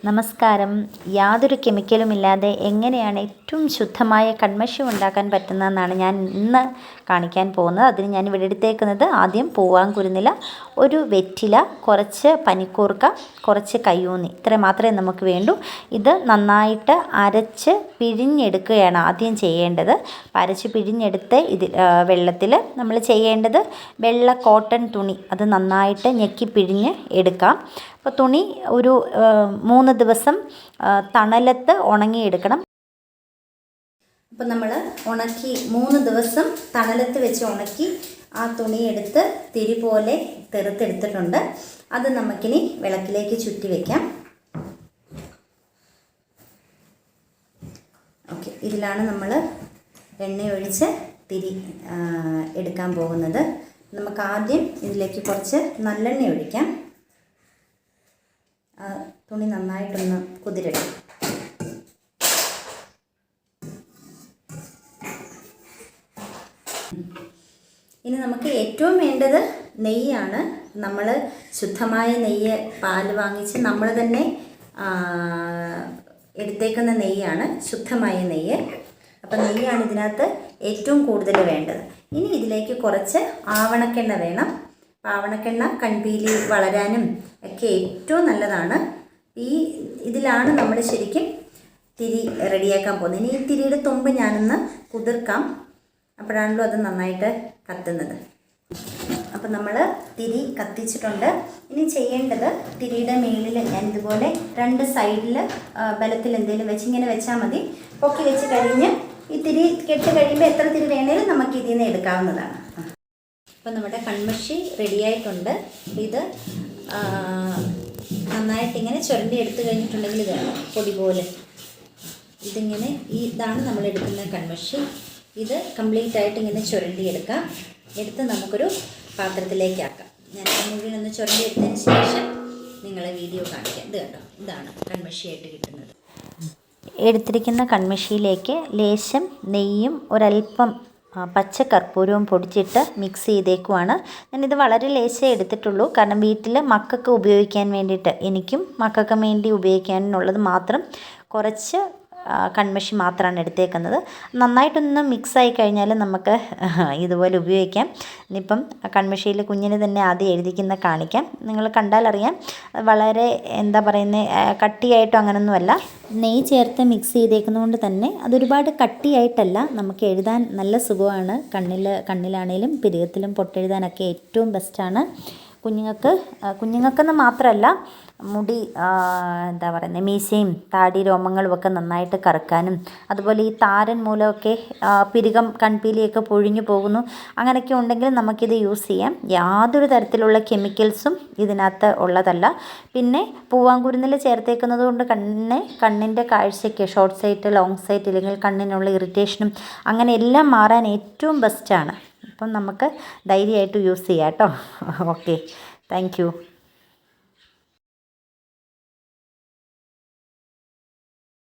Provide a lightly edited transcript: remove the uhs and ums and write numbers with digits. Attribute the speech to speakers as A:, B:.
A: നമസ്കാരം. യാതൊരു കെമിക്കലുമില്ലാതെ എങ്ങനെയാണ് ഏറ്റവും ശുദ്ധമായ കൺമഷി ഉണ്ടാക്കാൻ പറ്റുന്നതെന്നാണ് ഞാൻ ഇന്ന് കാണിക്കാൻ പോകുന്നത്. അതിന് ഞാൻ ഇവിടെ എടുത്തേക്കുന്നത് ആദ്യം പൂവാങ്കുരുന്നില, ഒരു വെറ്റില, കുറച്ച് പനിക്കൂർക്ക, കുറച്ച് കയ്യൂന്നി, ഇത്ര മാത്രമേ നമുക്ക് വേണ്ടൂ. ഇത് നന്നായിട്ട് അരച്ച് പിഴിഞ്ഞെടുക്കുകയാണ് ആദ്യം ചെയ്യേണ്ടത്. അരച്ച് പിഴിഞ്ഞെടുത്ത് വെള്ളത്തിൽ നമ്മൾ ചെയ്യേണ്ടത് വെള്ള കോട്ടൺ തുണി അത് നന്നായിട്ട് ഞെക്കി പിഴിഞ്ഞ് എടുക്കാം. അപ്പോൾ തുണി ഒരു 3 ദിവസം തണലത്ത് ഉണങ്ങിയെടുക്കണം. അപ്പോൾ നമ്മൾ ഉണക്കി 3 ദിവസം തണലത്ത് വെച്ച് ഉണക്കി ആ തുണിയെടുത്ത് തിരി പോലെ തെറുത്തെടുത്തിട്ടുണ്ട്. അത് നമുക്കിനി വിളക്കിലേക്ക് ചുറ്റി വയ്ക്കാം. ഓക്കെ, ഇതിലാണ് നമ്മൾ എണ്ണയൊഴിച്ച് തിരി എടുക്കാൻ പോകുന്നത്. നമുക്ക് ആദ്യം ഇതിലേക്ക് കുറച്ച് നല്ലെണ്ണ ഒഴിക്കാം. തുണി നന്നായിട്ടൊന്ന് കുതിരട്ടെ. ഇനി നമുക്ക് ഏറ്റവും വേണ്ടത് നെയ്യാണ്. നമ്മൾ ശുദ്ധമായ നെയ്യ് പാൽ വാങ്ങിച്ച് നമ്മൾ തന്നെ എടുത്തേക്കുന്ന നെയ്യാണ് ശുദ്ധമായ നെയ്യ്. അപ്പം നെയ്യാണ് ഇതിനകത്ത് ഏറ്റവും കൂടുതൽ വേണ്ടത്. ഇനി ഇതിലേക്ക് കുറച്ച് ആവണക്കെണ്ണ വേണം. ആവണക്കെണ്ണ കൺപീലി വളരാനും ഒക്കെ ഏറ്റവും നല്ലതാണ്. ഇതിലാണ് നമ്മൾ ശരിക്കും തിരി റെഡിയാക്കാൻ പോകുന്നത്. ഇനി ഈ തിരിയുടെ തുമ്പ് ഞാനൊന്ന് കുതിർക്കാം, അപ്പോഴാണല്ലോ അത് നന്നായിട്ട് കത്തുന്നത്. അപ്പം നമ്മൾ തിരി കത്തിച്ചിട്ടുണ്ട്. ഇനി ചെയ്യേണ്ടത് തിരിയുടെ മേളിൽ ഞാൻ ഇതുപോലെ 2 സൈഡിൽ ബലത്തിൽ എന്തെങ്കിലും വെച്ച് ഇങ്ങനെ വെച്ചാൽ മതി. പൊക്കി വെച്ച് കഴിഞ്ഞ് ഈ തിരി കെട്ട് കഴിയുമ്പോൾ എത്ര തിരി വേണേലും നമുക്ക് ഇതിൽ നിന്ന് എടുക്കാവുന്നതാണ്. അപ്പോൾ നമ്മുടെ കൺമഷി റെഡിയായിട്ടുണ്ട്. ഇത് നന്നായിട്ടിങ്ങനെ ചുരണ്ടി എടുത്തു കഴിഞ്ഞിട്ടുണ്ടെങ്കിൽ ഇത് പൊടി പോലെ ഇതിങ്ങനെ ഇതാണ് നമ്മൾ എടുക്കുന്ന കൺമഷി. ഇത് കംപ്ലീറ്റ് ആയിട്ട് ഇങ്ങനെ ചുരണ്ടി എടുക്കാം. എടുത്ത് നമുക്കൊരു പാത്രത്തിലേക്കാക്കാം. ഞാൻ മുഴുവനൊന്ന് ചുരണ്ടി എടുത്തതിന് ശേഷം നിങ്ങളെ വീഡിയോ കാണിക്കാം. ഇത് കണ്ടോ, ഇതാണ് കൺമഷിയായിട്ട് കിട്ടുന്നത്. എടുത്തിരിക്കുന്ന കൺമഷിയിലേക്ക് ലേശം നെയ്യും ഒരൽപ്പം പച്ചക്കർപ്പൂരവും പൊടിച്ചിട്ട് മിക്സ് ചെയ്തേക്കുവാണ്. ഞാനിത് വളരെ ലേശമേ എടുത്തിട്ടുള്ളൂ. കാരണം വീട്ടിൽ മക്കൾക്ക് ഉപയോഗിക്കാൻ വേണ്ടിയിട്ട്, എനിക്കും മക്കൾക്കും വേണ്ടി ഉപയോഗിക്കാനുള്ളത് മാത്രം കുറച്ച് കൺമഷി മാത്രമാണ് എടുത്തേക്കുന്നത്. നന്നായിട്ടൊന്ന് മിക്സായി കഴിഞ്ഞാൽ നമുക്ക് ഇതുപോലെ ഉപയോഗിക്കാം. ഇനിയിപ്പം കൺമഷിയിൽ കുഞ്ഞിന് തന്നെ ആദ്യം എഴുതിക്കുന്ന കാണിക്കാം. നിങ്ങൾ കണ്ടാലറിയാം, വളരെ എന്താ പറയുന്നത്, കട്ടിയായിട്ടോ അങ്ങനൊന്നുമല്ല. നെയ്യ് ചേർത്ത് മിക്സ് ചെയ്തേക്കുന്നതുകൊണ്ട് തന്നെ അതൊരുപാട് കട്ടിയായിട്ടല്ല, നമുക്ക് എഴുതാൻ നല്ല സുഖമാണ്. കണ്ണിലാണേലും പിരികത്തിലും പൊട്ടെഴുതാനൊക്കെ ഏറ്റവും ബെസ്റ്റാണ്. കുഞ്ഞുങ്ങൾക്കെന്ന് മാത്രമല്ല, മുടി എന്താ പറയുന്നത്, മീശയും താടി രോമങ്ങളും ഒക്കെ നന്നായിട്ട് കറുക്കാനും, അതുപോലെ ഈ താരൻ മൂലമൊക്കെ പിരികം കൺപീലിയൊക്കെ പൊഴിഞ്ഞു പോകുന്നു, അങ്ങനെയൊക്കെ ഉണ്ടെങ്കിൽ നമുക്കിത് യൂസ് ചെയ്യാം. യാതൊരു തരത്തിലുള്ള കെമിക്കൽസും ഇതിനകത്ത് ഉള്ളതല്ല. പിന്നെ പൂവാങ്കുരുന്നിൽ ചേർത്തേക്കുന്നത് കൊണ്ട് കണ്ണിൻ്റെ കാഴ്ചയ്ക്ക് ഷോർട്ട് സൈറ്റ്, ലോങ് സൈറ്റ്, ഇല്ലെങ്കിൽ കണ്ണിനുള്ള ഇറിറ്റേഷനും അങ്ങനെ എല്ലാം മാറാൻ ഏറ്റവും ബെസ്റ്റാണ്. അപ്പം നമുക്ക് ധൈര്യമായിട്ട് യൂസ് ചെയ്യാം കേട്ടോ. Okay, thank you.